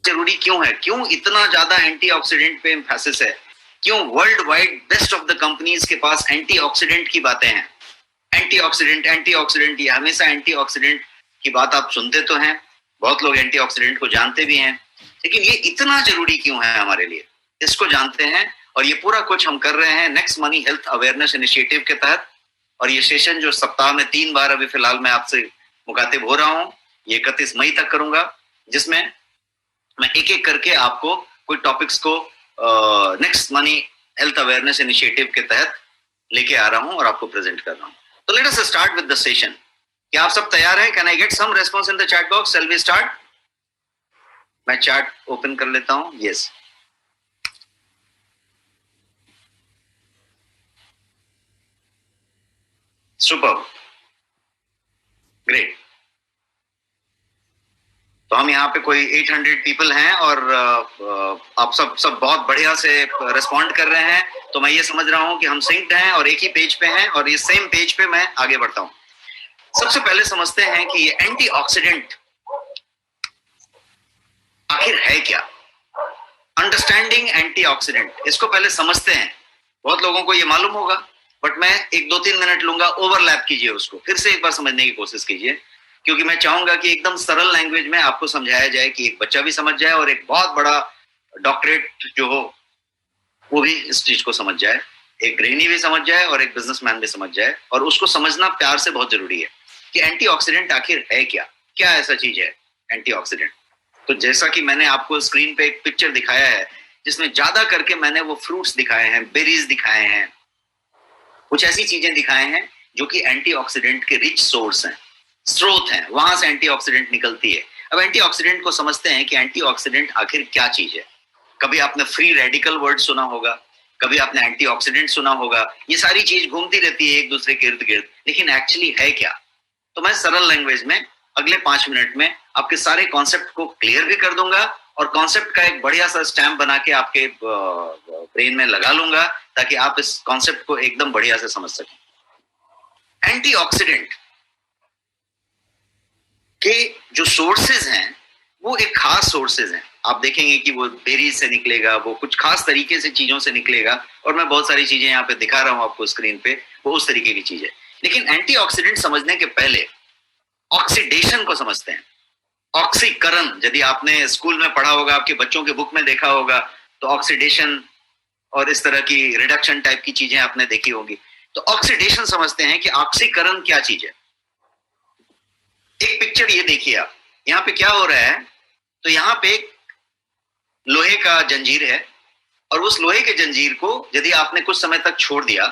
जरूरी क्यों है, क्यों इतना ज्यादा एंटीऑक्सीडेंट पे एम्फेसिस है, क्यों world wide best of the companies के पास एंटीऑक्सीडेंट की बातें हैं। एंटीऑक्सीडेंट एंटीऑक्सीडेंट, ये हमेशा एंटीऑक्सीडेंट की बात आप सुनते तो हैं, बहुत लोग एंटीऑक्सीडेंट को जानते भी हैं, लेकिन ये इतना जरूरी क्यों है हमारे लिए, इसको जानते हैं। और ये पूरा कुछ हम कर रहे हैं next money health awareness initiative के तहत। और ये सेशन जो सप्ताह में 3 बार अभी फिलहाल मैं आपसे मुखातिब हो रहा हूं, ये 31 मई तक करूंगा, जिसमें मैं एक एक करके आपको कोई टॉपिक्स को next money health awareness initiative के तहत लेके आ रहा हूं और आपको प्रेजेंट कर रहा हूं। तो let us start with the session. क्या आप सब तैयार हैं? Can I get some response in the chat box? Shall we start? मैं चैट ओपन कर लेता हूं। Yes, super, great. तो हम यहाँ पे कोई 800 पीपल हैं और आप सब बहुत बढ़िया से रिस्पॉन्ड कर रहे हैं, तो मैं ये समझ रहा हूँ कि हम सिंक्ड हैं और एक ही पेज पे हैं और ये सेम पेज पे मैं आगे बढ़ता हूँ। सबसे पहले समझते हैं कि ये एंटीऑक्सीडेंट आखिर है क्या। अंडरस्टैंडिंग एंटीऑक्सीडेंट, इसको पहले समझते हैं। बहुत लोगों को ये मालूम होगा, बट मैं 1-2-3 मिनट लूंगा, ओवरलैप कीजिए उसको, फिर से एक बार समझने की कोशिश कीजिए, क्योंकि मैं चाहूंगा कि एकदम सरल लैंग्वेज में आपको समझाया जाए कि एक बच्चा भी समझ जाए और एक बहुत बड़ा डॉक्टरेट जो हो वो भी इस चीज को समझ जाए, एक गृहिणी भी समझ जाए और एक बिजनेसमैन भी समझ जाए। और उसको समझना प्यार से बहुत जरूरी है कि एंटीऑक्सीडेंट आखिर है क्या, क्या ऐसा चीज है एंटीऑक्सीडेंट। तो जैसा कि मैंने आपको स्क्रीन पे एक पिक्चर दिखाया है, जिसमें ज्यादा करके मैंने वो फ्रूट्स दिखाए हैं, बेरीज दिखाए हैं, कुछ ऐसी चीजें दिखाए हैं जो कि एंटीऑक्सीडेंट के रिच सोर्स हैं, स्रोत हैं, वहां से एंटीऑक्सीडेंट निकलती है। अब एंटीऑक्सीडेंट को समझते हैं कि एंटीऑक्सीडेंट आखिर क्या चीज है। कभी आपने फ्री रेडिकल वर्ड सुना होगा, कभी आपने एंटीऑक्सीडेंट सुना होगा, ये सारी चीज घूमती रहती है एक दूसरे के इर्द गिर्द, लेकिन एक्चुअली है क्या। तो मैं सरल लैंग्वेज में अगले 5 मिनट में आपके सारे कॉन्सेप्ट को क्लियर भी कर दूंगा और कॉन्सेप्ट का एक बढ़िया सा स्टैम्प बना के आपके ब्रेन में लगा लूंगा, ताकि आप इस कॉन्सेप्ट को एकदम बढ़िया से समझ सकें। एंटीऑक्सीडेंट के जो सोर्सेज हैं वो एक खास सोर्सेज हैं। आप देखेंगे कि वो बेरीज से निकलेगा, वो कुछ खास तरीके से चीजों से निकलेगा, और मैं बहुत सारी चीजें यहाँ पे दिखा रहा हूं आपको स्क्रीन पे, वो उस तरीके की चीज है। लेकिन एंटीऑक्सीडेंट समझने के पहले ऑक्सीडेशन को समझते हैं। ऑक्सीकरण, यदि आपने स्कूल में पढ़ा होगा, आपके बच्चों के बुक में देखा होगा, तो ऑक्सीडेशन और इस तरह की रिडक्शन टाइप की चीजें आपने देखी होगी। तो ऑक्सीडेशन समझते हैं कि ऑक्सीकरण क्या चीज है। एक पिक्चर ये देखिए आप, यहाँ पे क्या हो रहा है, तो यहाँ पे लोहे का जंजीर है, और उस लोहे के जंजीर को यदि आपने कुछ समय तक छोड़ दिया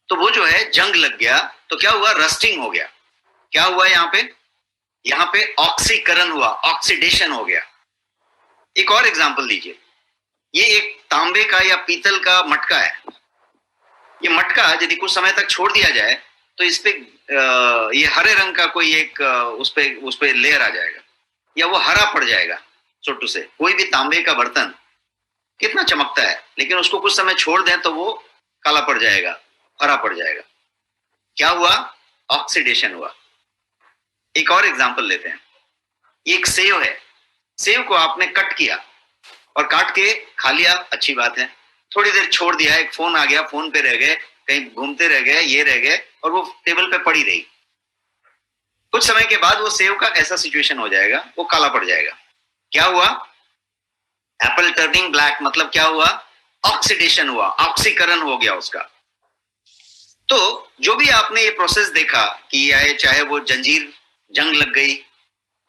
तो वो जो है जंग लग गया, तो क्या हुआ, रस्टिंग हो गया। क्या हुआ यहाँ पे ऑक्सीकरण हुआ, ऑक्सीडेशन हो गया। एक और एग्जांपल लीजिए, ये एक तांबे का या पीतल का मटका है। ये मटका यदि कुछ समय तक छोड़ दिया जाए तो इस पे ये हरे रंग का कोई एक उस पे लेयर आ जाएगा, या वो हरा पड़ जाएगा। छोटू से कोई भी तांबे का बर्तन कितना चमकता है, लेकिन उसको कुछ समय छोड़ दें तो वो काला पड़ जाएगा, हरा पड़ जाएगा। क्या हुआ, ऑक्सीडेशन हुआ। एक और एग्जांपल लेते हैं, एक सेव है, सेव को आपने कट किया और काट के खा लिया, अच्छी बात है। थोड़ी देर छोड़ दिया, एक फोन आ गया, फोन पे रह गए, कहीं घूमते रह गए, ये रह गए, और वो टेबल पे पड़ी रही। कुछ समय के बाद वो सेव का ऐसा सिचुएशन हो जाएगा, वो काला पड़ जाएगा। क्या हुआ, एप्पल टर्निंग ब्लैक, मतलब क्या हुआ, ऑक्सीडेशन हुआ, ऑक्सीकरण हो गया उसका। तो जो भी आपने ये प्रोसेस देखा कि चाहे वो जंजीर जंग लग गई,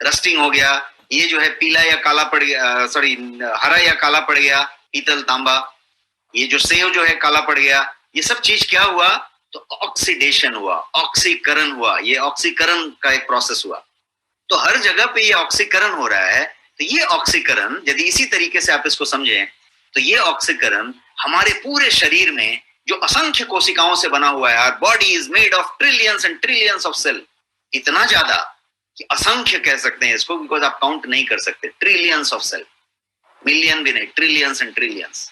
रस्टिंग हो गया, ये जो है पीला या काला पड़ गया, सॉरी हरा या काला पड़ गया, पीतल तांबा, ये जो सेव जो है काला पड़ गया, ये सब चीज क्या हुआ, तो ऑक्सीडेशन हुआ, ऑक्सीकरण हुआ। ये ऑक्सीकरण का एक प्रोसेस हुआ। तो हर जगह पे ये ऑक्सीकरण हो रहा है। तो ये ऑक्सीकरण यदि इसी तरीके से आप इसको समझें, तो ये ऑक्सीकरण हमारे पूरे शरीर में जो असंख्य कोशिकाओं से बना हुआ है, body is made of trillions and trillions of cell, इतना ज्यादा कि असंख्य कह सकते हैं इसको, बिकॉज आप काउंट नहीं कर सकते, ट्रिलियंस ऑफ सेल, मिलियन भी नहीं, ट्रिलियंस एंड ट्रिलियंस।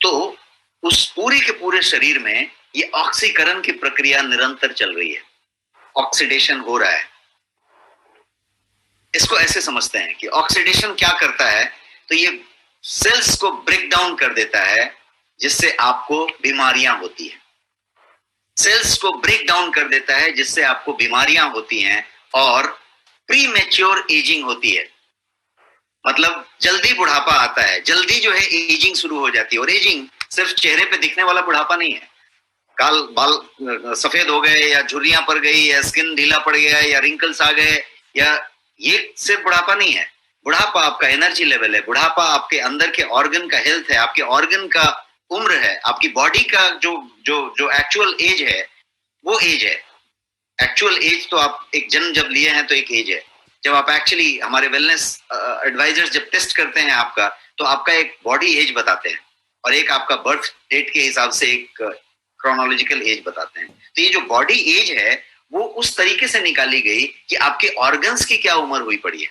तो उस पूरे के पूरे शरीर में ये ऑक्सीकरण की प्रक्रिया निरंतर चल रही है, ऑक्सीडेशन हो रहा है। इसको ऐसे समझते हैं कि ऑक्सीडेशन क्या करता है, तो ये सेल्स को ब्रेक डाउन कर देता है, जिससे आपको बीमारियां होती है। सेल्स को ब्रेक डाउन कर देता है, जिससे आपको बीमारियां होती हैं और प्री मैच्योर एजिंग होती है। मतलब जल्दी बुढ़ापा आता है, जल्दी जो है एजिंग शुरू हो जाती है। और एजिंग सिर्फ चेहरे पे दिखने वाला बुढ़ापा नहीं है। काल बाल सफेद हो गए, या झुर्रियां पड़ गई, या स्किन ढीला पड़ गया, या रिंकल्स आ गए, या ये सिर्फ बुढ़ापा नहीं है। बुढ़ापा आपका एनर्जी लेवल है, बुढ़ापा आपके अंदर के ऑर्गन का हेल्थ है, आपके ऑर्गन का उम्र है, आपकी बॉडी का जो जो जो एक्चुअल एज है वो एज है। एक्चुअल एज तो आप एक जन्म जब लिए हैं तो एक एज है। जब आप एक्चुअली हमारे वेलनेस एडवाइजर्स जब टेस्ट करते हैं आपका, तो आपका एक बॉडी एज बताते हैं और एक आपका बर्थ डेट के हिसाब से एक क्रोनोलॉजिकल एज बताते हैं। तो ये जो बॉडी एज है वो उस तरीके से निकाली गई कि आपके ऑर्गन्स की क्या उम्र हुई पड़ी है।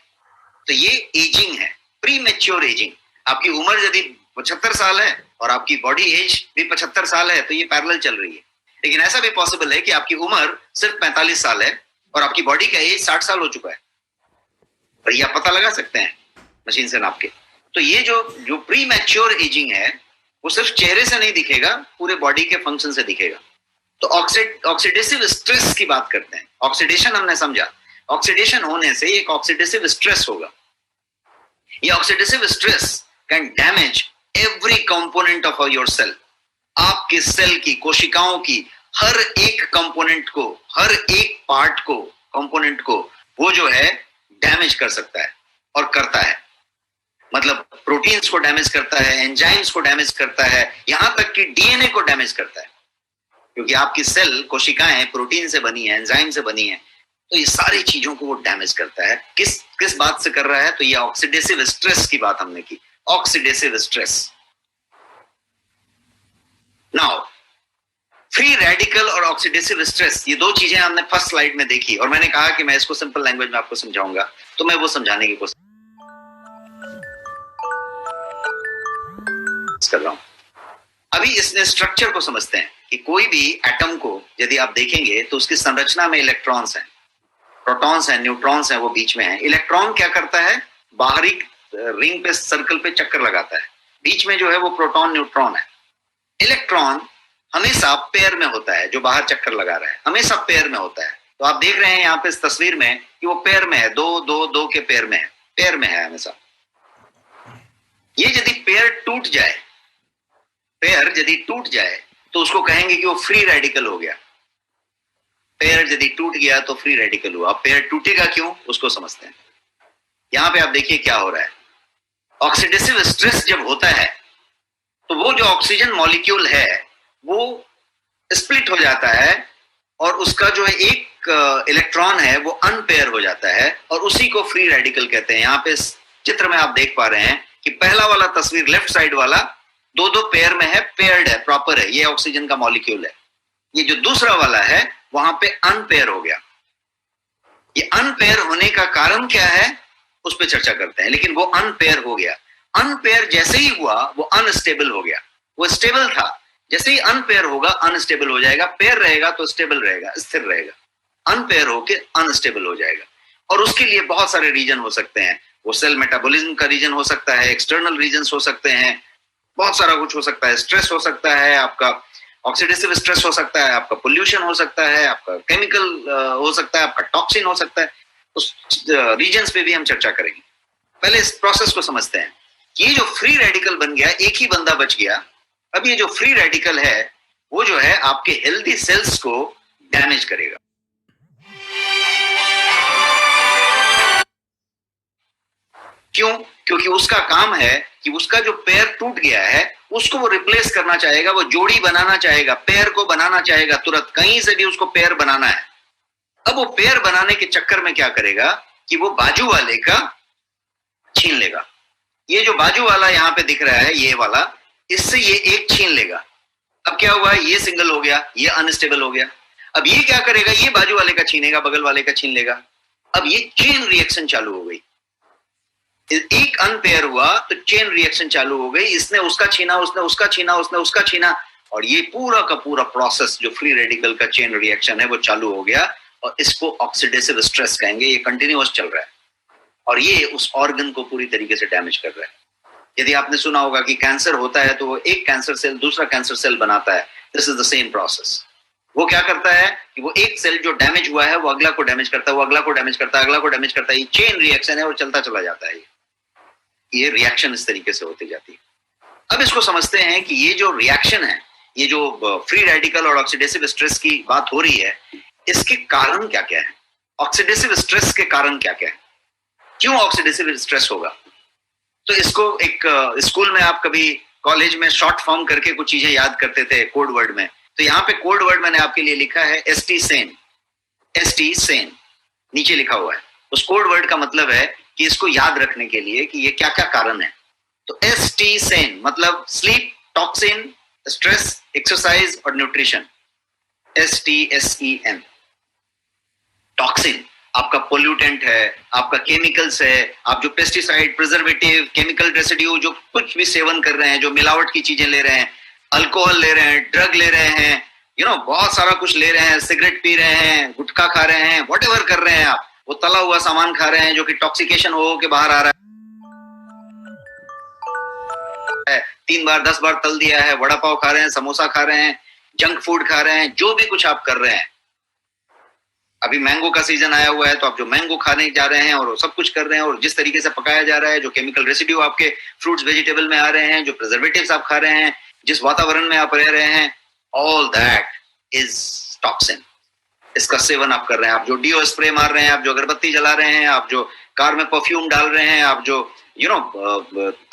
तो ये एजिंग है, प्री मैच्योर एजिंग। आपकी उम्र यदि 75 साल है और आपकी बॉडी एज भी 75 साल है, तो ये पैरेलल चल रही है। लेकिन ऐसा भी पॉसिबल है कि आपकी उम्र सिर्फ 45 साल है और आपकी बॉडी का एज 60 साल हो चुका है, और ये आप पता लगा सकते हैं मशीन से नाप के। तो ये जो प्री मैच्योर एजिंग है वो सिर्फ चेहरे से नहीं दिखेगा, पूरे बॉडी के फंक्शन से दिखेगा। तो ऑक्सीडेटिव स्ट्रेस की बात करते हैं। ऑक्सीडेशन हमने समझा, ऑक्सीडेशन होने से एक ऑक्सीडेटिव स्ट्रेस होगा। ये oxidative stress can damage every component of your cell. आपके सेल की, कोशिकाओं की हर एक कंपोनेंट को, हर एक पार्ट को, कंपोनेंट को वो जो है डैमेज कर सकता है और करता है। मतलब प्रोटीन्स को डैमेज करता है, एंजाइम्स को डैमेज करता है, यहां तक कि डीएनए को डैमेज करता है, क्योंकि आपकी सेल, कोशिकाएं प्रोटीन से बनी है, एंजाइम से बनी है। तो ये सारी चीजों को वो डैमेज करता है। किस बात से कर रहा है? तो ये ऑक्सीडेटिव स्ट्रेस की बात हमने की, oxidative stress. Now free radical और ऑक्सीडेटिव स्ट्रेस, ये दो चीजें हमने फर्स्ट स्लाइड में देखी, और मैंने कहा कि मैं इसको सिंपल लैंग्वेज में आपको समझाऊंगा, तो मैं वो समझाने की कोशिश कर रहा हूं। अभी इसमें स्ट्रक्चर को समझते हैं कि कोई भी एटम को यदि आप देखेंगे तो उसकी संरचना में इलेक्ट्रॉन्स हैं, प्रोटॉन्स हैं, न्यूट्रॉन्स हैं, वो बीच में है। इलेक्ट्रॉन क्या करता है? बाहरी रिंग पे, सर्कल पे चक्कर लगाता है, बीच में जो है वो प्रोटॉन न्यूट्रॉन है। इलेक्ट्रॉन हमेशा पेयर में होता है, जो बाहर चक्कर लगा रहा है हमेशा पेयर में होता है। तो आप देख रहे हैं यहाँ पे इस तस्वीर में कि वो पेयर में है, दो दो दो के पेयर में है, पेयर में है हमेशा। ये यदि पेयर टूट जाए, पेयर यदि टूट जाए तो उसको कहेंगे कि वो फ्री रेडिकल हो गया। पेयर यदि टूट गया तो फ्री रेडिकल हुआ। पेयर टूटेगा क्यों, उसको समझते हैं। यहां पे आप देखिए क्या हो रहा है। ऑक्सीडेटिव स्ट्रेस जब होता है तो वो जो ऑक्सीजन मॉलिक्यूल है वो स्प्लिट हो जाता है, और उसका जो है एक इलेक्ट्रॉन है वो अनपेयर हो जाता है, और उसी को फ्री रेडिकल कहते हैं। यहाँ पे इस चित्र में आप देख पा रहे हैं कि पहला वाला तस्वीर लेफ्ट साइड वाला दो दो पेयर में है, पेयर्ड है, प्रॉपर है, ये ऑक्सीजन का मॉलिक्यूल है। ये जो दूसरा वाला है वहां पे अनपेयर हो गया। ये अनपेयर होने का कारण क्या है उस पर चर्चा करते हैं, लेकिन वो अनपेयर हो गया। अनपेयर जैसे ही हुआ वो अनस्टेबल हो गया। वो स्टेबल था, जैसे ही अनपेयर होगा अनस्टेबल हो जाएगा। पेयर रहेगा तो स्टेबल रहेगा, स्थिर रहेगा, अनपेयर होके अनस्टेबल हो जाएगा। और उसके लिए बहुत सारे रीजन हो सकते हैं। वो सेल मेटाबॉलिज्म का रीजन हो सकता है, एक्सटर्नल रीजन हो सकते हैं, बहुत सारा कुछ हो सकता है। स्ट्रेस हो सकता है, आपका ऑक्सीडेटिव स्ट्रेस हो सकता है, आपका पोल्यूशन हो सकता है, आपका केमिकल हो सकता है, आपका टॉक्सिन हो सकता है। उस रीजन्स पे भी हम चर्चा करेंगे। पहले इस प्रोसेस को समझते हैं। ये जो फ्री रेडिकल बन गया, एक ही बंदा बच गया। अब ये जो फ्री रेडिकल है वो जो है आपके हेल्दी सेल्स को डैमेज करेगा। क्यों? क्योंकि उसका काम है कि उसका जो पेयर टूट गया है उसको वो रिप्लेस करना चाहेगा, वो जोड़ी बनाना चाहेगा, पेयर को बनाना चाहेगा तुरंत, कहीं से भी उसको पेयर बनाना है। अब वो पेयर बनाने के चक्कर में क्या करेगा कि वो बाजू वाले का छीन लेगा। ये जो बाजू वाला यहाँ पे दिख रहा है, ये वाला, इससे ये एक छीन लेगा। अब क्या हुआ, ये सिंगल हो गया, ये अनस्टेबल हो गया। अब ये क्या करेगा, ये बाजू वाले का छीनेगा, बगल वाले का छीन लेगा। अब ये चेन रिएक्शन चालू हो गई। एक अनपेयर हुआ तो चेन रिएक्शन चालू हो गई। इसने उसका छीना, उसने उसका छीना, उसने उसका छीना, और ये पूरा का पूरा प्रोसेस जो फ्री रेडिकल का चेन रिएक्शन है वो चालू हो गया। और इसको ऑक्सीडेटिव स्ट्रेस कहेंगे। ये कंटिन्यूअस चल रहा है। और ये उस ऑर्गन को पूरी तरीके से डैमेज कर रहा है। यदि आपने सुना होगा कि कैंसर होता है तो वो एक कैंसर सेल दूसरा कैंसर सेल बनाता है, this is the same process. वो क्या करता है कि वो एक सेल जो डैमेज हुआ है वो अगला को डैमेज करता है, वो अगला को डैमेज करता है, अगला को डैमेज करता है। ये चेन रिएक्शन है और चलता चला जाता है। ये रिएक्शन इस तरीके से होती जाती है। अब इसको समझते हैं कि ये जो रिएक्शन है, ये जो फ्री रेडिकल और ऑक्सीडेटिव स्ट्रेस की बात हो रही है, इसके कारण क्या क्या है, ऑक्सीडेटिव स्ट्रेस के कारण क्या क्या है, क्यों ऑक्सीडेटिव स्ट्रेस होगा। तो इसको एक स्कूल में आप कभी कॉलेज में शॉर्ट फॉर्म करके कुछ चीजें याद करते थे कोड वर्ड में, तो यहाँ पे कोड वर्ड मैंने आपके लिए लिखा है एसटी सेन। एसटी सेन नीचे लिखा हुआ है। उस कोड वर्ड का मतलब है कि इसको याद रखने के लिए कि ये क्या क्या कारण है। तो एसटी सेन मतलब स्लीप, टॉक्सिन, स्ट्रेस, एक्सरसाइज और न्यूट्रिशन। STSEN। टॉक्सिन आपका पोल्यूटेंट है, आपका केमिकल्स है, आप जो पेस्टिसाइड, प्रिजर्वेटिव, केमिकल रेसिड्यू जो कुछ भी सेवन कर रहे हैं, जो मिलावट की चीजें ले रहे हैं, अल्कोहल ले रहे हैं, ड्रग ले रहे हैं, बहुत सारा कुछ ले रहे हैं, सिगरेट पी रहे हैं, गुटखा खा रहे हैं, व्हाटएवर कर रहे हैं आप, वो तला हुआ सामान खा रहे हैं जो कि टॉक्सिकेशन हो के बाहर आ रहा है, 3 बार 10 बार तल दिया है, वड़ा पाव खा रहे हैं, समोसा खा रहे हैं, जंक फूड खा रहे हैं, जो भी कुछ आप कर रहे हैं। अभी मैंगो का सीजन आया हुआ है तो आप जो मैंगो खाने जा रहे हैं और सब कुछ कर रहे हैं, और जिस तरीके से पकाया जा रहा है, जो केमिकल रेसिड्यू आपके फ्रूट्स वेजिटेबल में आ रहे हैं, जो प्रिजर्वेटिव्स आप खा रहे हैं, जिस वातावरण में आप रह रहे हैं, ऑल दैट इज टॉक्सिन। इसका सेवन आप कर रहे हैं, आप जो डीओ स्प्रे मार रहे हैं, आप जो अगरबत्ती जला रहे हैं, आप जो कार में परफ्यूम डाल रहे हैं, आप जो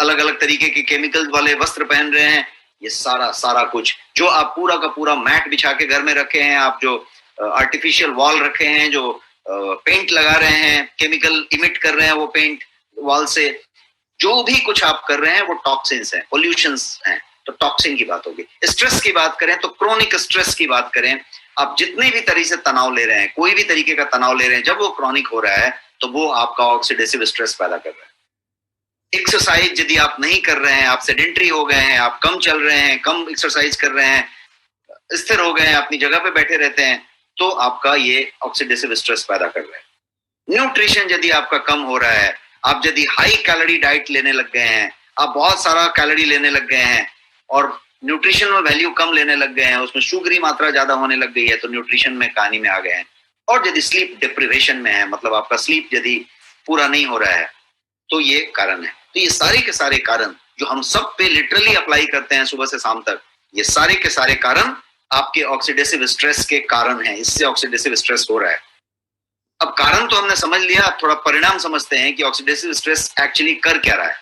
अलग अलग तरीके के केमिकल वाले वस्त्र पहन रहे हैं, ये सारा कुछ जो आप पूरा का पूरा मैट बिछा के घर में रखे हैं, आप जो आर्टिफिशियल वॉल रखे हैं, जो पेंट लगा रहे हैं, केमिकल इमिट कर रहे हैं वो पेंट वॉल से, जो भी कुछ आप कर रहे हैं वो टॉक्सिन्स हैं, पोल्यूशंस हैं। तो टॉक्सिन की बात होगी। स्ट्रेस की बात करें तो क्रोनिक स्ट्रेस की बात करें, आप जितने भी तरीके से तनाव ले रहे हैं, कोई भी तरीके का तनाव ले रहे हैं, जब वो क्रॉनिक हो रहा है तो वो आपका ऑक्सीडेटिव स्ट्रेस पैदा कर रहा है। एक्सरसाइज यदि आप नहीं कर रहे हैं, आप सेडेंटरी हो गए हैं, आप कम चल रहे हैं, कम एक्सरसाइज कर रहे हैं, स्थिर हो गए हैं, अपनी जगह पे बैठे रहते हैं, तो आपका ये ऑक्सीडेटिव स्ट्रेस पैदा कर रहा है। न्यूट्रिशन यदि आपका कम हो रहा है, आप यदि हाई कैलोरी डाइट लेने लग गए हैं, आप बहुत सारा कैलोरी लेने लग गए हैं और न्यूट्रिशन में वैल्यू कम लेने लग गए हैं, उसमें शुगरी मात्रा ज्यादा होने लग गई है, तो न्यूट्रिशन में कहानी में आ गए हैं। और यदि स्लीप डिप्रिवेशन में है, मतलब आपका स्लीप यदि पूरा नहीं हो रहा है, तो ये कारण है। तो ये सारे के सारे कारण जो हम सब पे लिटरली अप्लाई करते हैं सुबह से शाम तक, ये सारे के सारे कारण आपके ऑक्सीडेटिव स्ट्रेस के कारण है। इससे ऑक्सीडेटिव स्ट्रेस हो रहा है। अब कारण तो हमने समझ लिया, अब थोड़ा परिणाम समझते हैं कि ऑक्सीडेटिव स्ट्रेस एक्चुअली कर क्या रहा है।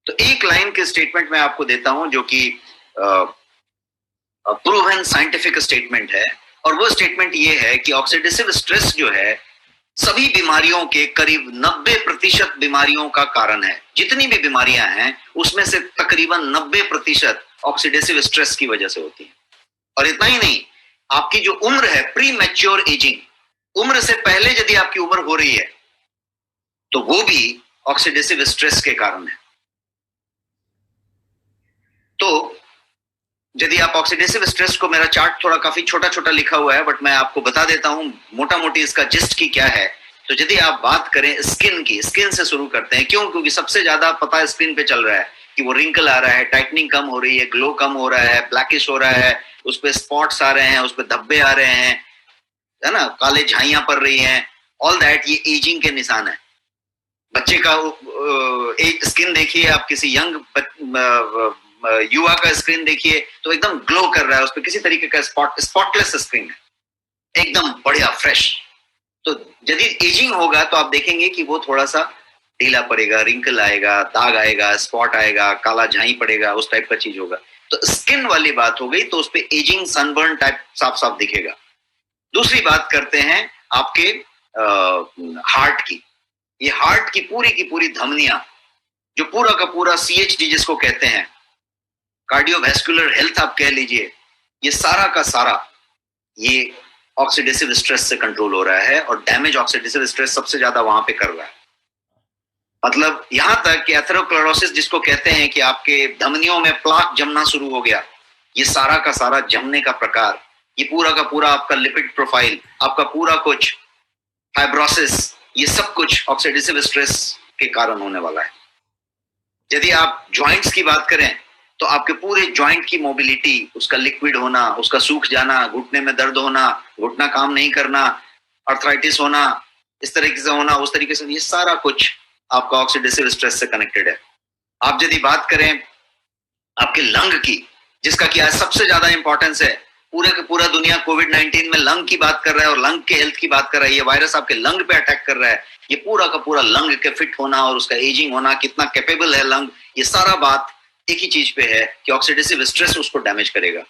तो एक लाइन के स्टेटमेंट मैं आपको देता हूं जो कि प्रूवन साइंटिफिक स्टेटमेंट है, और वो स्टेटमेंट ये है कि ऑक्सीडेटिव स्ट्रेस जो है सभी बीमारियों के करीब 90% बीमारियों का कारण है। जितनी भी बीमारियां हैं उसमें से तकरीबन 90% ऑक्सीडेटिव स्ट्रेस की वजह से होती है। और इतना ही नहीं, आपकी जो उम्र है, प्री मैच्योर एजिंग, उम्र से पहले यदि आपकी उम्र हो रही है तो वो भी ऑक्सीडेटिव स्ट्रेस के कारण है। तो यदि आप ऑक्सीडेटिव स्ट्रेस को, मेरा चार्ट थोड़ा काफी छोटा छोटा लिखा हुआ है, बट मैं आपको बता देता हूं मोटा मोटी इसका जिस्ट की क्या है। तो यदि आप बात करें स्किन की, स्किन से शुरू करते हैं। क्यों? क्योंकि सबसे ज्यादा पता स्किन पे चल रहा है कि वो रिंकल आ रहा है, टाइटनिंग कम हो रही है, ग्लो कम हो रहा है, ब्लैकिश हो रहा है, उस पर स्पॉट्स आ रहे हैं, उस पर धब्बे आ रहे हैं, है ना, काले झाइयां पड़ रही हैं। ऑल दैट ये एजिंग के निशान है। बच्चे का एक स्किन देखिए, आप किसी यंग युवा का स्क्रीन देखिए तो एकदम ग्लो कर रहा है, उस पर किसी तरीके का स्पॉटलेस स्क्रीन है, एकदम बढ़िया फ्रेश। तो यदि एजिंग होगा तो आप देखेंगे कि वो थोड़ा सा ढीला पड़ेगा, रिंकल आएगा, दाग आएगा, स्पॉट आएगा, काला झाई पड़ेगा, उस टाइप का चीज होगा। तो स्किन वाली बात हो गई, तो उस पर एजिंग सनबर्न टाइप साफ साफ दिखेगा। दूसरी बात करते हैं आपके हार्ट की। ये हार्ट की पूरी धमनियां, जो पूरा का पूरा CHD जिसको कहते हैं, कार्डियोवैस्कुलर हेल्थ आप कह लीजिए, ये सारा का सारा ये ऑक्सीडेटिव स्ट्रेस से कंट्रोल हो रहा है। और डैमेज ऑक्सीडेटिव स्ट्रेस सबसे ज्यादा वहां पे कर रहा है। मतलब यहां तक कि एथेरोक्लेरोसिस जिसको कहते हैं कि आपके धमनियों में प्लाक जमना शुरू हो गया, ये सारा का सारा जमने का प्रकार, ये पूरा का पूरा आपका लिपिड प्रोफाइल, आपका पूरा कुछ फाइब्रोसिस, ये सब कुछ ऑक्सीडेटिव स्ट्रेस के कारण होने वाला है। यदि आप जॉइंट्स की बात करें तो आपके पूरे जॉइंट की मोबिलिटी, उसका लिक्विड होना, उसका सूख जाना, घुटने में दर्द होना, घुटना काम नहीं करना, अर्थराइटिस होना, इस तरीके से होना, उस तरीके से, ये सारा कुछ आपका ऑक्सीडेटिव स्ट्रेस से कनेक्टेड है। आप यदि बात करें आपके लंग की, जिसका कि आज सबसे ज्यादा इंपॉर्टेंस है, पूरे का पूरा दुनिया कोविड-19 में लंग की बात कर रहा है और लंग के हेल्थ की बात कर रहा है। ये वायरस आपके लंग पे अटैक कर रहा है। ये पूरा का पूरा लंग के फिट होना और उसका एजिंग होना, कितना कैपेबल है लंग, ये सारा बात एक ही चीज पे है कि ऑक्सीडेटिव स्ट्रेस उसको डैमेज करेगा।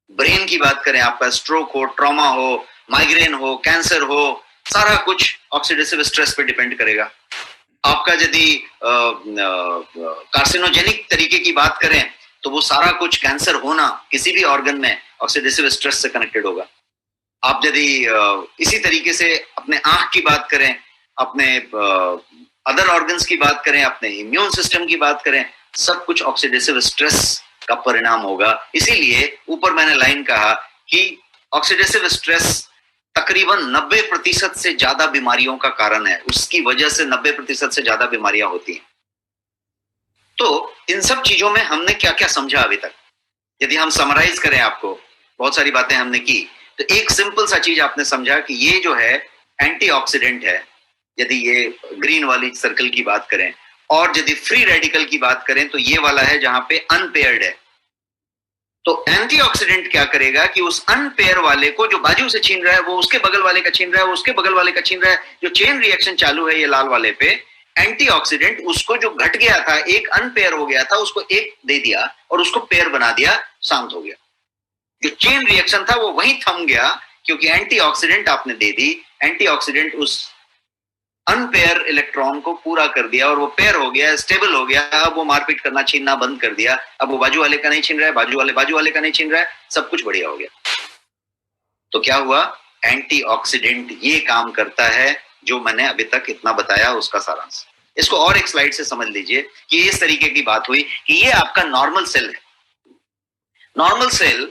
ब्रेन की बात करें, आपका स्ट्रोक हो, ट्रॉमा हो, माइग्रेन हो, कैंसर हो, सारा कुछ ऑक्सीडेटिव स्ट्रेस पे डिपेंड करेगा। आपका यदि कार्सिनोजेनिक तरीके की बात करें तो वो सारा कुछ, कैंसर होना किसी भी ऑर्गन में, ऑक्सीडेटिव स्ट्रेस से कनेक्टेड होगा। आप यदि इसी तरीके से अपने आंख की बात करें, अपने अदर ऑर्गन्स की बात करें, अपने इम्यून सिस्टम की बात करें, सब कुछ ऑक्सीडेटिव स्ट्रेस का परिणाम होगा। इसीलिए ऊपर मैंने लाइन कहा कि ऑक्सीडेटिव स्ट्रेस तकरीबन 90% से ज्यादा बीमारियों का कारण है। उसकी वजह से 90% से ज्यादा बीमारियां होती हैं। तो इन सब चीजों में हमने क्या क्या समझा अभी तक, यदि हम समराइज करें, आपको बहुत सारी बातें हमने की, तो एक सिंपल सा चीज आपने समझा कि ये जो है एंटीऑक्सीडेंट है, यदि ये ग्रीन वाली सर्कल की बात करें, और यदि फ्री रेडिकल की बात करें तो ये वाला है जहां पे अनपेयर्ड है। तो एंटीऑक्सीडेंट क्या करेगा कि उस अनपेयर वाले को, जो बाजू से छीन रहा है वो उसके बगल वाले का छीन रहा है, वो उसके बगल वाले का छीन रहा है, जो चेन रिएक्शन चालू है ये लाल वाले पे, एंटीऑक्सीडेंट उसको, जो घट गया था, एक अनपेयर हो गया था, उसको एक दे दिया और उसको पेयर बना दिया, शांत हो गया। जो चेन रिएक्शन था वो वहीं थम गया, क्योंकि एंटीऑक्सीडेंट आपने दे दी। एंटीऑक्सीडेंट उस अनपेयर इलेक्ट्रॉन को पूरा कर दिया और वो पेयर हो गया, स्टेबल हो गया। अब वो मारपीट करना, छीनना बंद कर दिया। अब वो बाजू वाले का नहीं छीन रहा है, बाजू वाले का नहीं छीन रहा है, सब कुछ बढ़िया हो गया। तो क्या हुआ, एंटीऑक्सीडेंट ये काम करता है जो मैंने अभी तक इतना बताया, उसका सारांश। इसको और एक स्लाइड से समझ लीजिए कि इस तरीके की बात हुई कि ये आपका नॉर्मल सेल है। Normal cell,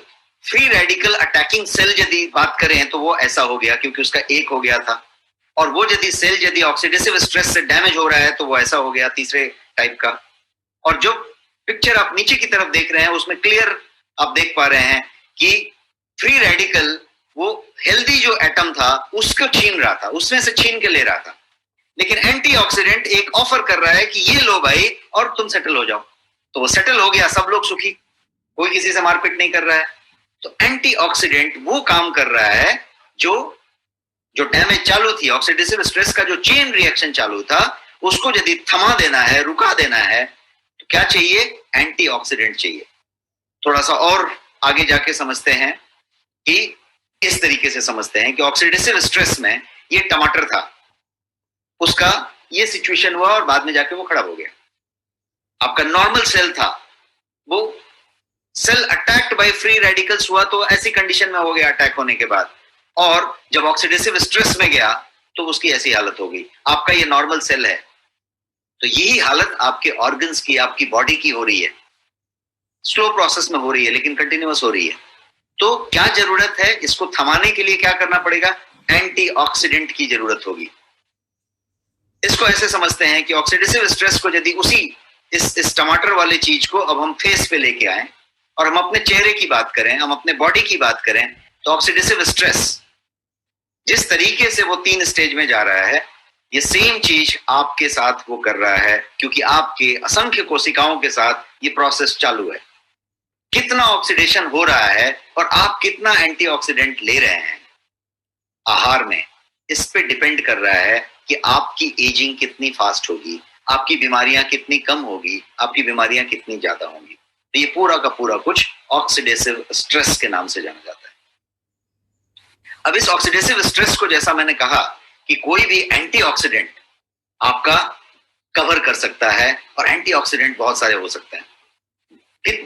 free radical attacking cell यदि बात करें तो वो ऐसा हो गया, क्योंकि उसका एक हो गया था। और वो यदि सेल यदि ऑक्सीडेटिव स्ट्रेस से डैमेज हो रहा है तो वो ऐसा हो गया, तीसरे टाइप का। और जो पिक्चर आप नीचे की तरफ देख रहे हैं उसमें क्लियर आप देख पा रहे हैं कि फ्री रेडिकल वो हेल्दी जो एटम था उसको छीन रहा था, उसमें से छीन के ले रहा था। लेकिन एंटीऑक्सीडेंट एक ऑफर कर रहा है कि ये लो भाई और तुम सेटल हो जाओ। तो वो सेटल हो गया, सब लोग सुखी, कोई किसी से मारपीट नहीं कर रहा है। तो एंटीऑक्सीडेंट वो काम कर रहा है जो डैमेज चालू थी, ऑक्सीडेटिव स्ट्रेस का जो चेन रिएक्शन चालू था, उसको यदि थमा देना है, रुका देना है, तो क्या चाहिए, एंटीऑक्सीडेंट चाहिए। थोड़ा सा और आगे जाके समझते हैं कि इस तरीके से समझते हैं कि ऑक्सीडेटिव स्ट्रेस में ये टमाटर था, उसका ये सिचुएशन हुआ और बाद में जाके वो खराब हो गया। आपका नॉर्मल सेल था, वो cell attacked by free radicals हुआ, तो ऐसी कंडीशन में हो गया अटैक होने के बाद। और जब ऑक्सीडेटिव स्ट्रेस में गया तो उसकी ऐसी हालत हो गई। आपका ये नॉर्मल सेल है, तो यही हालत आपके ऑर्गन्स की, आपकी बॉडी की हो रही है। स्लो प्रोसेस में हो रही है लेकिन कंटिन्यूअस हो रही है। तो क्या जरूरत है, इसको थमाने के लिए क्या करना पड़ेगा, एंटीऑक्सीडेंट की जरूरत होगी। इसको ऐसे समझते हैं कि ऑक्सीडेटिव स्ट्रेस को यदि उसी इस टमाटर वाले चीज को अब हम फेस पे लेके आए और हम अपने चेहरे की बात करें, हम अपने बॉडी की बात करें, तो ऑक्सीडेटिव स्ट्रेस जिस तरीके से वो 3 स्टेज में जा रहा है, ये सेम चीज आपके साथ वो कर रहा है, क्योंकि आपके असंख्य कोशिकाओं के साथ ये प्रोसेस चालू है। कितना ऑक्सीडेशन हो रहा है और आप कितना एंटीऑक्सीडेंट ले रहे हैं आहार में, इस पे डिपेंड कर रहा है कि आपकी एजिंग कितनी फास्ट होगी, आपकी बीमारियां कितनी कम होगी, आपकी बीमारियां कितनी ज्यादा होंगी। तो ये पूरा का पूरा कुछ ऑक्सीडेटिव स्ट्रेस के नाम से जाना जाता है। अब इस ऑक्सीडेटिव स्ट्रेस को, जैसा मैंने कहा कि कोई भी एंटीऑक्सीडेंट आपका कवर कर सकता है, और एंटीऑक्सीडेंट बहुत सारे हो सकते हैं।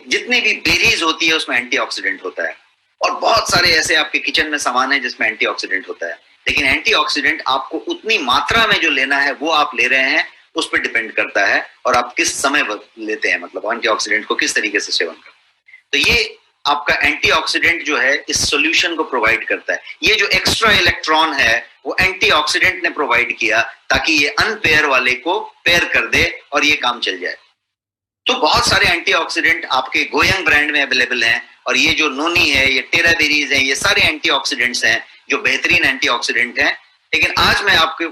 जितनी भी बेरीज होती है उसमें एंटीऑक्सीडेंट होता है, और बहुत सारे ऐसे आपके किचन में सामान है जिसमें एंटीऑक्सीडेंट होता है। लेकिन एंटीऑक्सीडेंट आपको उतनी मात्रा में जो लेना है वो आप ले रहे हैं, उस पर डिपेंड करता है, और आप किस समय लेते हैं, मतलब एंटीऑक्सीडेंट को किस तरीके से सेवन करते हैं। तो ये आपका एंटीऑक्सीडेंट जो है इस सॉल्यूशन को प्रोवाइड करता है। ये जो एक्स्ट्रा इलेक्ट्रॉन है वो एंटीऑक्सीडेंट ने प्रोवाइड किया ताकि ये अनपेयर वाले को पेयर कर दे और ये काम चल जाए। तो बहुत सारे एंटीऑक्सीडेंट आपके गोयंग ब्रांड में अवेलेबल हैं और ये जो नोनी है, ये टेराबेरीज हैं, ये सारे एंटीऑक्सीडेंट्स हैं जो बेहतरीन एंटीऑक्सीडेंट हैं। लेकिन आज मैं आपको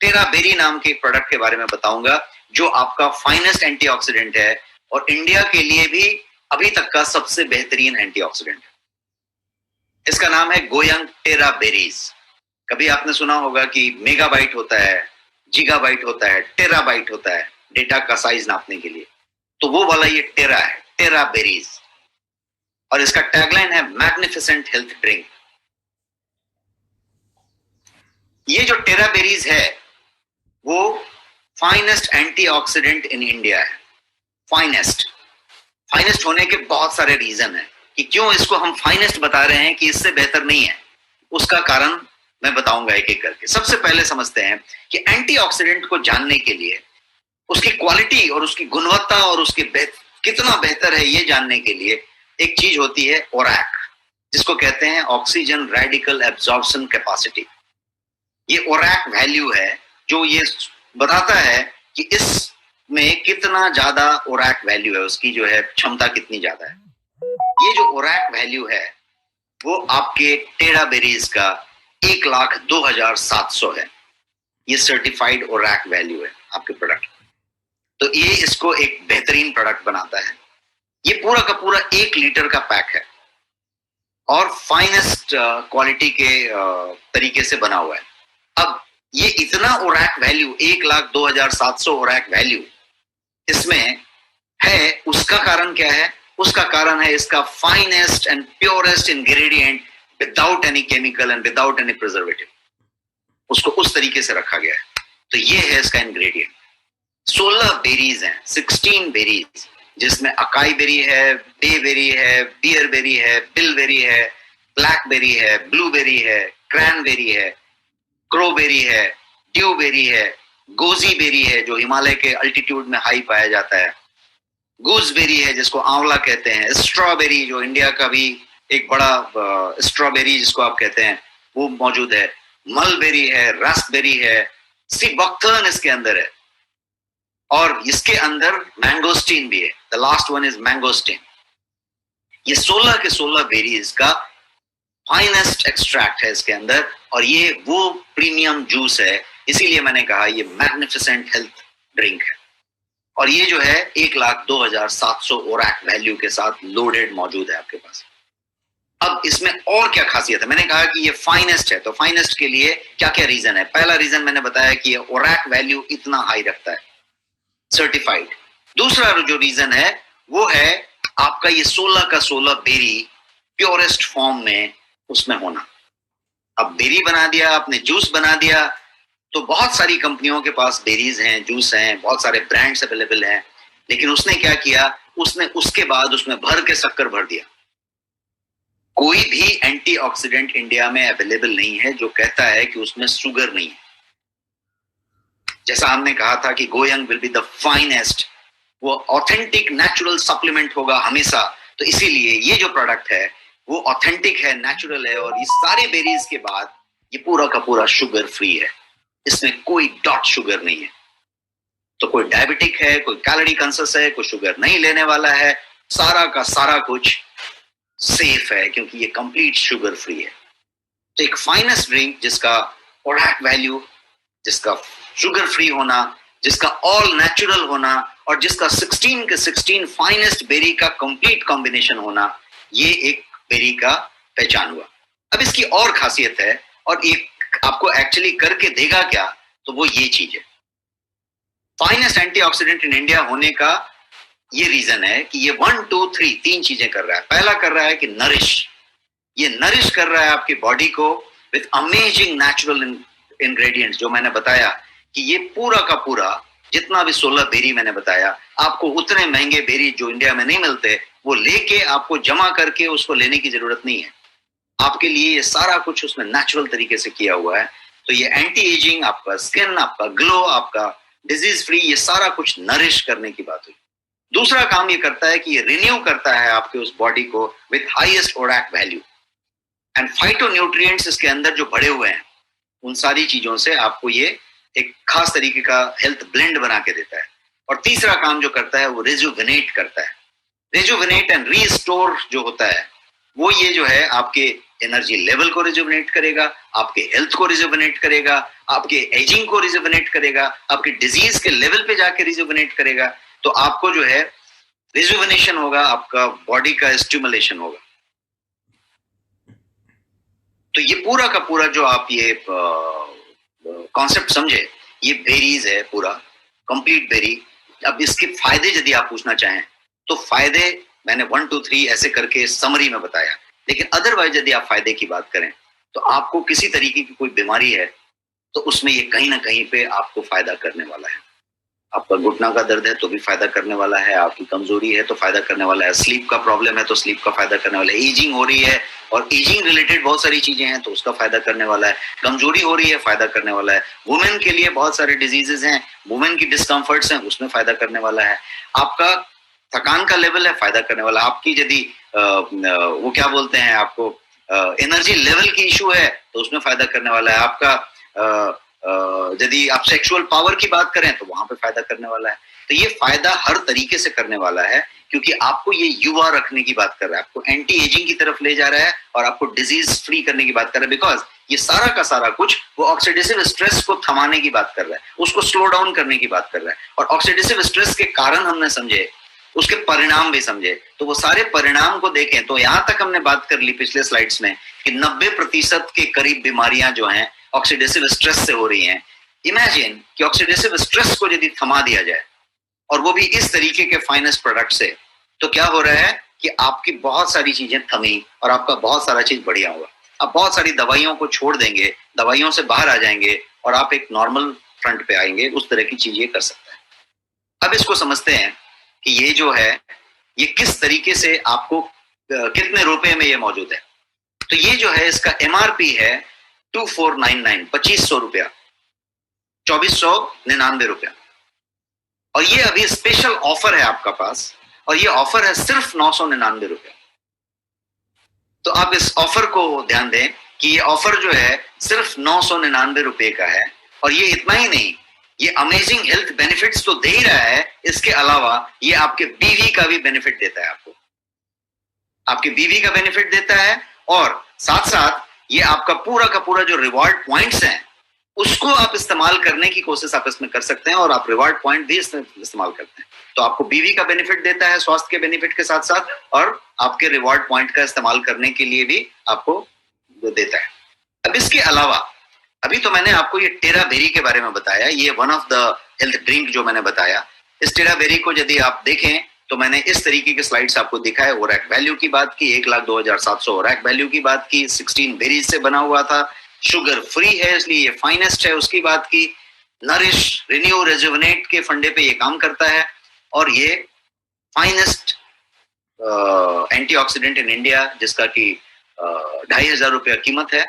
टेराबेरी नाम के प्रोडक्ट के बारे में बताऊंगा जो आपका फाइनेस्ट एंटीऑक्सीडेंट है और इंडिया के लिए भी अभी तक का सबसे बेहतरीन एंटीऑक्सीडेंट है। इसका नाम है गोयंग टेराबेरीज। कभी आपने सुना होगा कि मेगाबाइट होता है, जीगाबाइट होता है, टेराबाइट होता है डेटा का साइज नापने के लिए, तो वो वाला ये टेरा है, टेराबेरीज। और इसका टैगलाइन है मैग्निफिसेंट हेल्थ ड्रिंक। ये जो टेराबेरीज है वो फाइनेस्ट एंटीऑक्सीडेंट इन इंडिया है। फाइनेस्ट होने के बहुत सारे रीजन है कि क्यों इसको हम फाइनेस्ट बता रहे हैं कि इससे बेहतर नहीं है। उसका कारण मैं बताऊंगा एक एक करके। सबसे पहले समझते हैं कि एंटीऑक्सीडेंट को जानने के लिए उसकी क्वालिटी और उसकी गुणवत्ता और उसके कितना बेहतर है ये जानने के लिए एक चीज होती है ओरैक, जिसको कहते हैं ऑक्सीजन रेडिकल एब्जॉर्प्शन कैपेसिटी। ये ओरैक वैल्यू है जो ये बताता है कि इसमें कितना ज्यादा ओरैक वैल्यू है, उसकी जो है क्षमता कितनी ज्यादा है। ये जो ओरैक वैल्यू है वो आपके टेराबेरीज का 1,02,700 है। ये सर्टिफाइड ओरैक वैल्यू है आपके प्रोडक्ट। तो ये इसको एक बेहतरीन प्रोडक्ट बनाता है। ये पूरा का पूरा 1 लीटर का पैक है और फाइनेस्ट क्वालिटी के तरीके से बना हुआ है। अब ये इतना ओरैक वैल्यू 1,02,700 ओरैक वैल्यू इसमें है, उसका कारण क्या है? उसका कारण है इसका finest and purest ingredient without any chemical and without any preservative. उसको उस तरीके से रखा गया है। तो ये है इसका इंग्रेडिएंट। 16 बेरीज हैं, 16 बेरीज, जिसमें अकाई बेरी है, बेरी है, बियर बेरी है, बिलबेरी है, ब्लैकबेरी है, ब्लूबेरी है, क्रैनबेरी है, क्रोबेरी है, ड्यूबेरी है, गोजी बेरी है जो हिमालय के अल्टीट्यूड में हाई पाया जाता है, गूसबेरी है जिसको आंवला कहते हैं, स्ट्रॉबेरी जो इंडिया का भी एक बड़ा स्ट्रॉबेरी जिसको आप कहते हैं वो मौजूद है, मलबेरी है, रास्पबेरी है, सी बकथर्न इसके अंदर है और इसके अंदर मैंगोस्टीन भी है। The last one is mangosteen. ये 16 के 16 बेरीज का फाइनेस्ट एक्सट्रैक्ट है इसके अंदर और ये वो प्रीमियम जूस है, इसीलिए मैंने कहा ये मैग्निफिसेंट हेल्थ ड्रिंक है। और ये जो है 1,02,700 ओरैक वैल्यू के साथ लोडेड मौजूद है आपके पास। अब इसमें और क्या खासियत है? मैंने कहा कि ये फाइनेस्ट है, तो फाइनेस्ट के लिए क्या क्या रीजन है? पहला रीजन मैंने बताया कि ये ओरैक वैल्यू इतना हाई रखता है, सर्टिफाइड। दूसरा जो रीजन है वो है आपका ये 16 का 16 बेरी प्योरेस्ट फॉर्म में उसमें होना। अब बेरी बना दिया आपने, जूस बना दिया, तो बहुत सारी कंपनियों के पास बेरीज हैं, जूस हैं, बहुत सारे ब्रांड्स अवेलेबल हैं, लेकिन उसने क्या किया, उसने उसके बाद उसमें भर के शक्कर भर दिया। कोई भी एंटीऑक्सीडेंट इंडिया में अवेलेबल नहीं है जो कहता है कि उसमें शुगर नहीं है। जैसा हमने कहा था कि going will be the finest, वो ऑथेंटिक नेचुरल सप्लीमेंट होगा हमेशा। तो इसीलिए ये जो प्रोडक्ट है वो ऑथेंटिक है, नेचुरल है और इस सारे बेरीज के बाद ये पूरा का पूरा शुगर फ्री है, इसमें कोई डॉट शुगर नहीं है। तो कोई डायबिटिक है, कोई कैलोरी कॉन्शियस है, कोई शुगर नहीं लेने वाला है, सारा का सारा कुछ सेफ है क्योंकि ये कंप्लीट शुगर फ्री है। तो एक फाइनेस्ट ड्रिंक जिसका ओरैक वैल्यू, जिसका शुगर फ्री होना, जिसका ऑल नेचुरल होना और जिसका 16 के 16 फाइनेस्ट बेरी का कंप्लीट कॉम्बिनेशन होना, ये एक बेरी का पहचान हुआ। अब इसकी और खासियत है और एक आपको एक्चुअली करके देगा क्या, तो वो ये चीज है। फाइनेस्ट एंटीऑक्सीडेंट इन इंडिया होने का ये रीजन है कि ये 1, 2, 3 तीन चीजें कर रहा है। पहला कर रहा है कि नरिश, ये नरिश कर रहा है आपकी बॉडी को विद अमेजिंग नेचुरल इंग्रेडिएंट्स। जो मैंने बताया कि ये पूरा का पूरा जितना भी 16 बेरी मैंने बताया, आपको उतने महंगे बेरी जो इंडिया में नहीं मिलते वो लेके आपको जमा करके उसको लेने की जरूरत नहीं है। आपके लिए ये सारा कुछ उसमें नेचुरल तरीके से किया हुआ है। तो ये एंटी एजिंग, आपका स्किन, आपका ग्लो, आपका डिजीज फ्री, ये सारा कुछ नरिश करने की बात हुई। दूसरा काम ये करता है कि ये रिन्यू करता है आपके उस बॉडी को with highest ORAC value. And phytonutrients इसके अंदर जो भरे हुए हैं उन सारी चीजों से आपको ये एक खास तरीके का हेल्थ ब्लेंड बना के देता है। और तीसरा काम जो करता है वो रिजुविनेट करता है। रिजुविनेट एंड रीस्टोर जो होता है वो ये जो है आपके एनर्जी लेवल को रिजुविनेट करेगा, आपके हेल्थ को रिजुविनेट करेगा, आपके एजिंग को रिजुविनेट करेगा, आपके डिजीज के लेवल पे जाके रिजुविनेट करेगा। तो आपको जो है रिजुविनेशन होगा, आपका बॉडी का स्टिमुलेशन होगा। तो ये पूरा का पूरा जो आप ये कॉन्सेप्ट समझे, ये बेरीज है पूरा कंप्लीट बेरी। अब इसके फायदे यदि आप पूछना चाहें तो फायदे मैंने 1 2 3 ऐसे करके समरी में बताया, लेकिन अदरवाइज यदि आप फायदे की बात करें तो आपको किसी तरीके की कोई बीमारी है तो उसमें ये कहीं ना कहीं पे आपको फायदा करने वाला है। आपका घुटना का दर्द है तो भी फायदा करने वाला है, आपकी कमजोरी है तो फायदा करने वाला है, स्लीप का प्रॉब्लम है तो स्लीप का फायदा करने वाला है, एजिंग हो रही है और एजिंग रिलेटेड बहुत सारी चीजें हैं तो उसका फायदा करने वाला है, कमजोरी हो रही है फायदा करने वाला है, वुमेन के लिए बहुत सारे डिजीजेस हैं, वुमेन की डिस्कम्फर्ट्स हैं उसमें फायदा करने वाला है, आपका थकान का लेवल है फायदा करने वाला, आपकी यदि वो क्या बोलते हैं आपको एनर्जी लेवल की इशू है तो उसमें फायदा करने वाला है, आपका यदि आप सेक्सुअल पावर की बात करें तो वहां पे फायदा करने वाला है। तो ये फायदा हर तरीके से करने वाला है क्योंकि आपको ये युवा रखने की बात कर रहा है, आपको एंटी एजिंग की तरफ ले जा रहा है और आपको डिजीज फ्री करने की बात कर रहा है। बिकॉज ये सारा का सारा कुछ वो ऑक्सीडेटिव स्ट्रेस को थमाने की बात कर रहा है, उसको स्लो डाउन करने की बात कर रहा है। और ऑक्सीडेटिव स्ट्रेस के कारण हमने समझे, उसके परिणाम भी समझे, तो वो सारे परिणाम को देखें तो यहां तक हमने बात कर ली पिछले स्लाइड्स में कि 90% के करीब बीमारियां जो हैं ऑक्सीडेटिव स्ट्रेस से हो रही हैं। इमेजिन कि ऑक्सीडेटिव स्ट्रेस को यदि थमा दिया जाए और वो भी इस तरीके के फाइनेस्ट प्रोडक्ट से, तो क्या हो रहा है कि आपकी बहुत सारी चीजें थमी और आपका बहुत सारा चीज बढ़िया होगा। आप बहुत सारी दवाइयों को छोड़ देंगे, दवाइयों से बाहर आ जाएंगे और आप एक नॉर्मल फ्रंट पे आएंगे, उस तरह की चीजें कर सकते हैं। अब इसको समझते हैं कि ये जो है ये किस तरीके से आपको कितने रुपए में ये मौजूद है। तो ये जो है इसका एमआरपी है 2499, 2500 रुपया, 2499 रुपया। और ये अभी स्पेशल ऑफर है आपका पास, और ये ऑफर है सिर्फ 999 रुपया। तो आप इस ऑफर को ध्यान दें कि ये ऑफर जो है सिर्फ 999 रुपए का है। और ये इतना ही नहीं, ये अमेजिंग हेल्थ बेनिफिट्स तो दे ही रहा है, इसके अलावा ये आपके बीवी का भी बेनिफिट देता है, आपको आपके बीवी का बेनिफिट देता है। और साथ साथ ये आपका पूरा का पूरा जो रिवॉर्ड पॉइंट्स हैं उसको आप इस्तेमाल करने की कोशिश आप इसमें कर सकते हैं, और आप रिवॉर्ड पॉइंट भी इस्तेमाल करते हैं। तो आपको बीवी का बेनिफिट देता है स्वास्थ्य के बेनिफिट के साथ साथ, और आपके रिवॉर्ड पॉइंट का इस्तेमाल करने के लिए भी आपको देता है। अब इसके अलावा अभी तो मैंने आपको ये टेरा बेरी के बारे में बताया, ये one of the health drink जो मैंने बताया। इस टेरा बेरी को यदि आप देखें तो मैंने इस तरीके के स्लाइड्स आपको दिखाए। ओरैक वैल्यू की बात की, 1,02,700 ओरैक वैल्यू की बात की, 16 बेरीज से बना हुआ था, शुगर फ्री है इसलिए ये फाइनेस्ट है उसकी बात की, नरिश, रिन्यू, रेजुविनेट के फंडे पे ये काम करता है, और ये फाइनेस्ट एंटीऑक्सीडेंट इन इंडिया जिसका कि 2,500 रुपया कीमत है,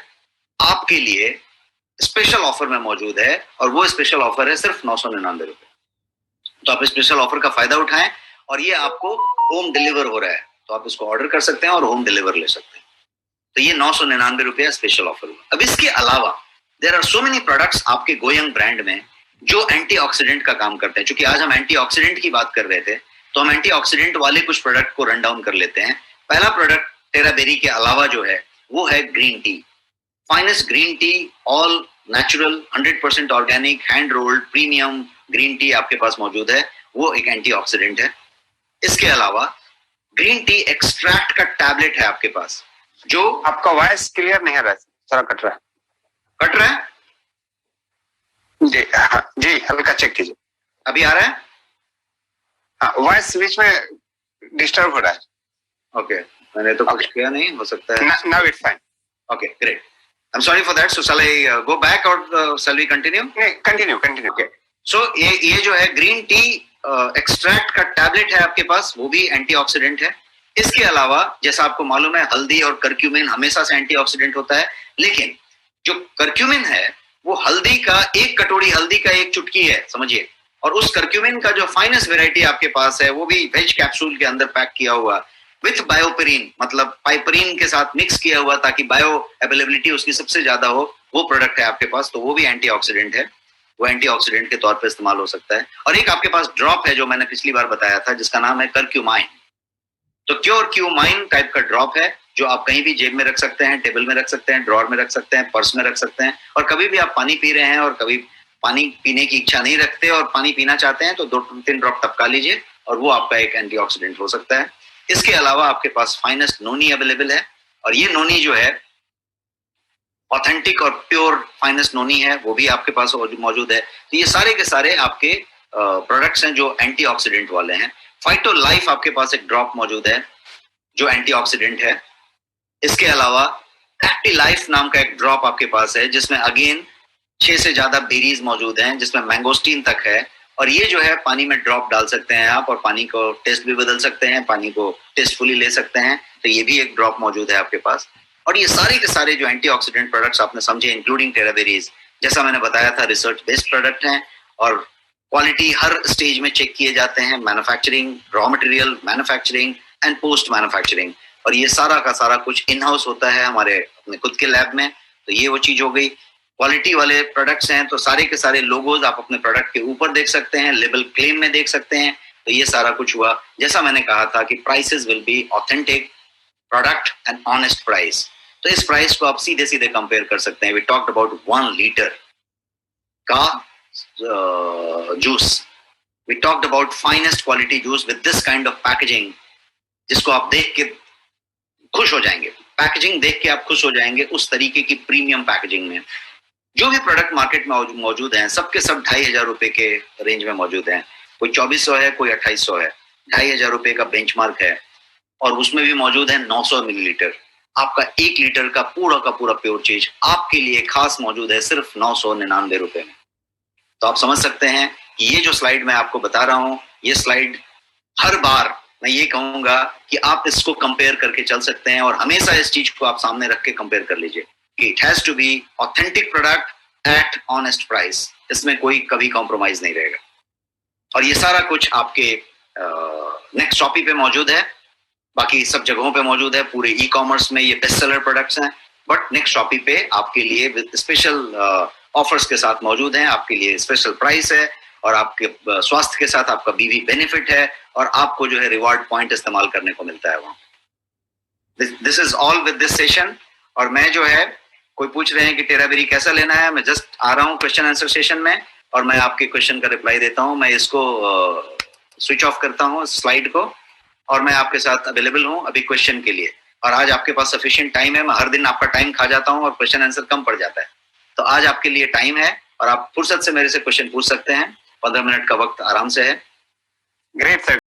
आपके लिए स्पेशल ऑफर में मौजूद है। और वो स्पेशल ऑफर है सिर्फ 999 रुपए। तो आप स्पेशल ऑफर का फायदा उठाएं, और ये आपको होम डिलीवर हो रहा है, तो आप इसको ऑर्डर कर सकते हैं और होम डिलीवर ले सकते हैं। तो ये 999 रुपया स्पेशल ऑफर हुआ। अब इसके अलावा there are so many products आपके गोयंग ब्रांड में जो एंटीऑक्सीडेंट का काम करते हैं। क्योंकि आज हम एंटीऑक्सीडेंट की बात कर रहे थे, तो हम एंटीऑक्सीडेंट वाले कुछ प्रोडक्ट को रन डाउन कर लेते हैं। पहला प्रोडक्ट टेरा बेरी के अलावा जो है वो है green tea, finest green tea, all natural, 100% organic, hand rolled premium green tea आपके पास मौजूद है, वो एक एंटीऑक्सीडेंट है। इसके अलावा ग्रीन टी एक्सट्रैक्ट का टैबलेट है आपके पास, जो आपका वॉइस क्लियर नहीं आ रहा है, सारा कट रहा है। कट रहा है जी? हाँ जी, हल्का चेक कीजिए। अभी आ रहा है? हाँ, वॉइस बीच में डिस्टर्ब हो रहा है। ओके, मैंने तो कुछ किया नहीं, हो सकता है। Now it's fine. Okay, great. I'm sorry for that. So shall I go back or shall we continue? नहीं, continue. Okay. So ये जो है ग्रीन टी एक्सट्रैक्ट का टैबलेट है आपके पास, वो भी एंटीऑक्सीडेंट है। इसके अलावा जैसा आपको मालूम है हल्दी और करक्यूमिन हमेशा से एंटीऑक्सीडेंट होता है, लेकिन जो करक्यूमिन है वो हल्दी का, एक कटोरी हल्दी का एक चुटकी है समझिए, और उस करक्यूमिन का जो फाइनेस्ट वेराइटी आपके पास है वो भी वेज कैप्सूल के अंदर पैक किया हुआ विथ बायोपेरिन, मतलब पाइपरीन के साथ मिक्स किया हुआ ताकि बायो अवेलेबिलिटी उसकी सबसे ज्यादा हो, वो प्रोडक्ट है आपके पास, तो वो भी एंटीऑक्सीडेंट है, वो एंटीऑक्सीडेंट के तौर पे इस्तेमाल हो सकता है। और एक आपके पास ड्रॉप है जो मैंने पिछली बार बताया था जिसका नाम है करक्यूमाइन। तो क्योर क्यूमाइन टाइप का ड्रॉप है जो आप कहीं भी जेब में रख सकते हैं, टेबल में रख सकते हैं, ड्रॉर में रख सकते हैं, पर्स में रख सकते हैं, और कभी भी आप पानी पी रहे हैं और कभी पानी पीने की इच्छा नहीं रखते और पानी पीना चाहते हैं तो 2-3 ड्रॉप टपका लीजिए और वो आपका एक एंटीऑक्सीडेंट हो सकता है। इसके अलावा आपके पास फाइनेस्ट नोनी अवेलेबल है, और ये नोनी जो है ऑथेंटिक और प्योर फाइनेस्ट नोनी है, वो भी आपके पास मौजूद है। तो ये सारे के सारे आपके प्रोडक्ट्स हैं जो एंटीऑक्सीडेंट वाले हैं। फाइटो लाइफ आपके पास एक ड्रॉप मौजूद है जो एंटीऑक्सीडेंट है। इसके अलावा एक्टिव लाइफ नाम का एक ड्रॉप आपके पास है जिसमें अगेन 6 से ज्यादा बेरीज मौजूद हैं, जिसमें मैंगोस्टीन तक है, और ये जो है पानी में ड्रॉप डाल सकते हैं आप और पानी को टेस्ट भी बदल सकते हैं, पानी को टेस्टफुली ले सकते हैं, तो ये भी एक ड्रॉप मौजूद है आपके पास। और ये सारे के सारे जो एंटीऑक्सीडेंट प्रोडक्ट्स आपने समझे इंक्लूडिंग टेराबेरीज, जैसा मैंने बताया था रिसर्च बेस्ड प्रोडक्ट हैं और क्वालिटी हर स्टेज में चेक किए जाते हैं, manufacturing, raw material, manufacturing and post manufacturing, और ये सारा का सारा कुछ इन हाउस होता है हमारे अपने खुद के लैब में। तो ये वो चीज हो गई। क्वालिटी वाले प्रोडक्ट्स हैं तो सारे के सारे लोगोज आप अपने प्रोडक्ट के ऊपर देख सकते हैं, लेबल क्लेम में देख सकते हैं, तो ये सारा कुछ हुआ। जैसा मैंने कहा था कि prices will be authentic product and honest price, तो इस प्राइस को आप सीधे सीधे कंपेयर कर सकते हैं। वी टॉक्ड अबाउट 1 लीटर का juice, we talked about finest quality juice with this kind of packaging, जिसको आप देख के खुश हो जाएंगे, पैकेजिंग देख के आप खुश हो जाएंगे, उस तरीके की प्रीमियम पैकेजिंग में। जो भी प्रोडक्ट मार्केट में मौजूद हैं सबके सब 2,500 रुपए के रेंज में मौजूद हैं, कोई 2400 है, कोई 2800 है, 2,500 रुपए का बेंचमार्क है, और उसमें भी मौजूद है 900 मिलीलीटर। आपका 1 लीटर का पूरा प्योर चीज आपके लिए खास मौजूद है सिर्फ 999 रुपए में। तो आप समझ सकते हैं कि ये जो स्लाइड मैं आपको बता रहा हूं, ये स्लाइड हर बार मैं ये कहूंगा कि आप इसको कंपेयर करके चल सकते हैं, और हमेशा इस चीज को आप सामने रख के कंपेयर कर लीजिए कि it has to be authentic product at honest price, इसमें कोई कभी कॉम्प्रोमाइज नहीं रहेगा। और ये सारा कुछ आपके नेक्स्ट शॉपी पे मौजूद है, बाकी सब जगहों पे मौजूद है, पूरे ई कॉमर्स में ये बेस्ट सेलर प्रोडक्ट्स हैं, बट नेक्स्ट शॉपी पे आपके लिए स्पेशल ऑफर्स के साथ मौजूद हैं, आपके लिए स्पेशल प्राइस है, और आपके स्वास्थ्य के साथ आपका बीवी बेनिफिट है, और आपको जो है रिवार्ड पॉइंट इस्तेमाल करने को मिलता है वहाँ। This is all with this session. और मैं जो है, कोई पूछ रहे हैं कि टेराबेरी कैसा लेना है, मैं जस्ट आ रहा हूँ क्वेश्चन आंसर सेशन में और मैं आपके क्वेश्चन का रिप्लाई देता हूँ। मैं इसको स्विच ऑफ करता हूँ स्लाइड को, और मैं आपके साथ अवेलेबल हूँ अभी क्वेश्चन के लिए। और आज आपके पास सफिशिएंट टाइम है, मैं हर दिन आपका टाइम खा जाता हूँ और क्वेश्चन आंसर कम पड़ जाता है, तो आज आपके लिए टाइम है और आप फुर्सत से मेरे से क्वेश्चन पूछ सकते हैं। 15 मिनट का वक्त आराम से है। Great sir.